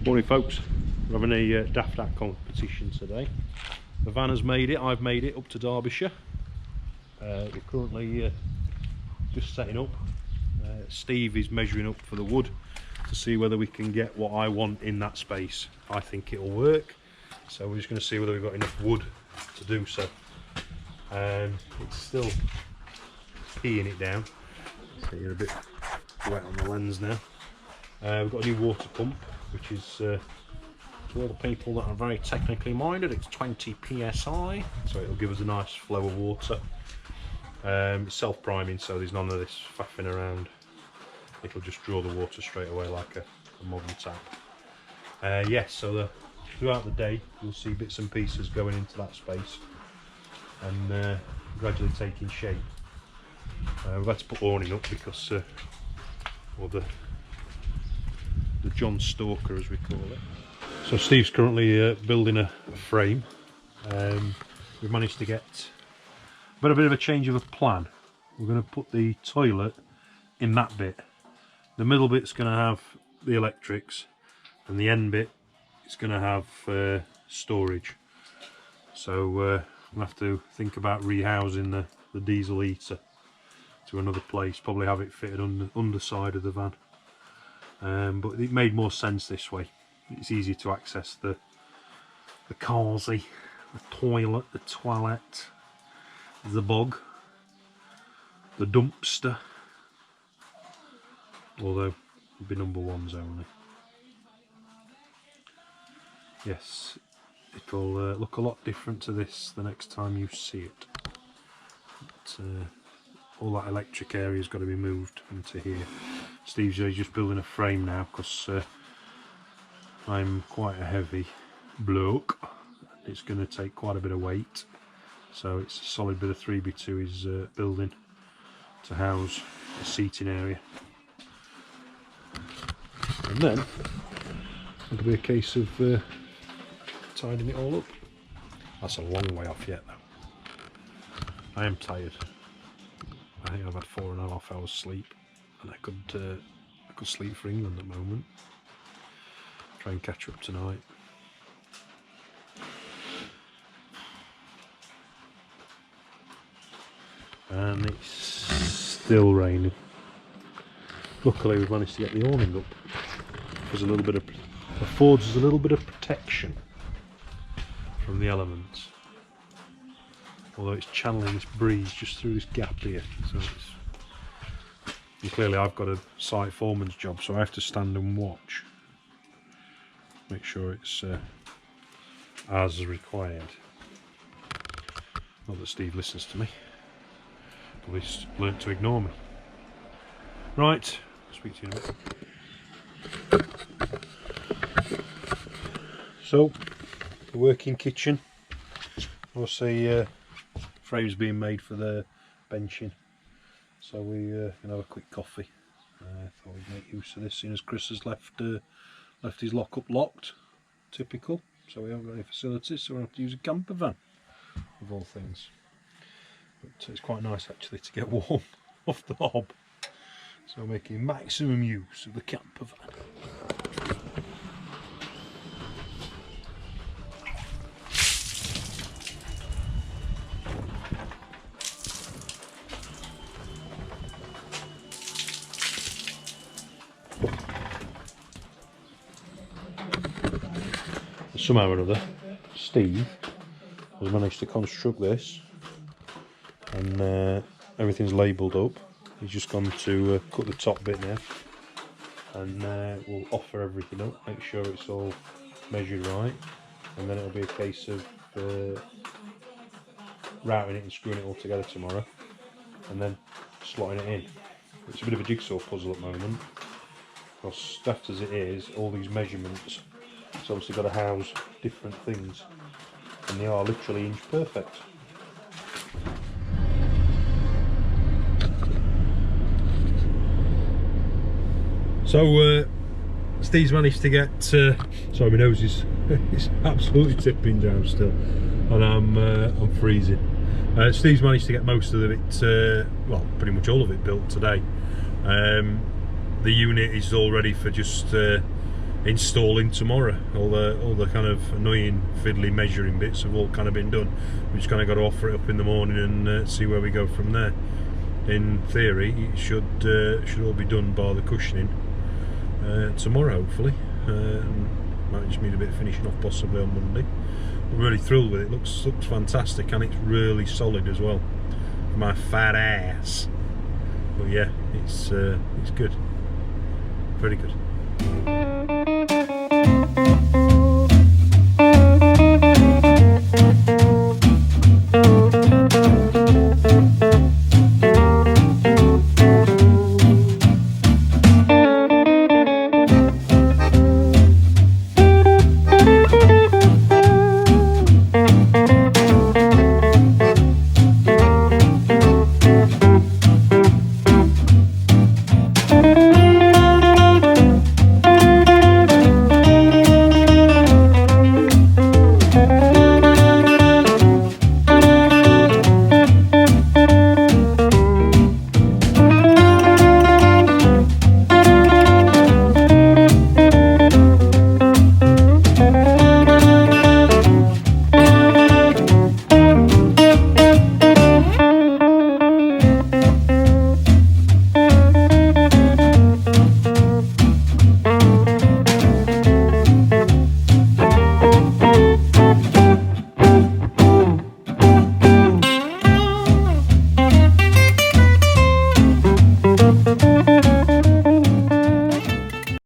Morning folks, we're having a daft act competition today. The van has made it, I've made it up to Derbyshire. We're currently just setting up. Steve is measuring up for the wood to see whether we can get what I want in that space. I think it'll work, so we're just going to see whether we've got enough wood to do so. It's still peeing it down, so you're a bit wet on the lens now. We've got a new water pump, which is to all the people that are very technically minded, it's 20 psi, so it'll give us a nice flow of water. It's self-priming, so there's none of this faffing around. It'll just draw the water straight away like a modern tap. Yes, so throughout the day you'll see bits and pieces going into that space and gradually taking shape. We've had to put awning up because or the John Stalker, as we call it. So Steve's currently building a frame. We've managed to get a bit of a change of a plan. We're going to put the toilet in that bit. The middle bit's going to have the electrics, and the end bit is going to have storage. So we'll have to think about rehousing the diesel heater to another place. Probably have it fitted on the underside of the van. But it made more sense this way. It's easy to access the carsey, the toilet, the toilet, the bog, the dumpster. Although it'll be number ones only. Yes, it'll look a lot different to this the next time you see it. But, all that electric area's got to be moved into here. Steve's just building a frame now because I'm quite a heavy bloke. It's going to take quite a bit of weight, so it's a solid bit of 3x2 he's building to house the seating area. And then it'll be a case of tidying it all up. That's a long way off yet though. I am tired. I think I've had 4.5 hours sleep, and I could sleep for England at the moment. Try and catch up tonight. And it's still raining. Luckily we've managed to get the awning up. Affords us a little bit of protection from the elements. Although it's channeling this breeze just through this gap here, so and clearly I've got a site foreman's job, so I have to stand and watch, make sure it's as required. Not that Steve listens to me, at least learnt to ignore me. Right, I'll speak to you in a bit. So, the working kitchen. We'll see. Frames being made for the benching, so we can have a quick coffee. Thought we'd make use of this, seeing as Chris has left his lockup locked. Typical. So we haven't got any facilities, so we'll have to use a camper van, of all things. But it's quite nice actually to get warm off the hob. So we're making maximum use of the camper van. Somehow or other, Steve has managed to construct this, and everything's labelled up. He's just gone to cut the top bit now, and we'll offer everything up, make sure it's all measured right, and then it'll be a case of routing it and screwing it all together tomorrow, and then slotting it in. It's a bit of a jigsaw puzzle at the moment, because stuffed as it is, all these measurements, it's obviously got to house different things, and they are literally inch perfect. So Steve's managed to get sorry, my nose is absolutely tipping down still, and I'm freezing. Steve's managed to get most of it, well, pretty much all of it built today. The unit is all ready for just installing tomorrow. All the kind of annoying fiddly measuring bits have all kind of been done. We just kind of got to offer it up in the morning and see where we go from there. In theory, it should all be done by the cushioning tomorrow, hopefully. Might just need a bit of finishing off possibly on Monday. I'm really thrilled with it. Looks fantastic, and it's really solid as well. My fat ass. But yeah, it's good. Very good.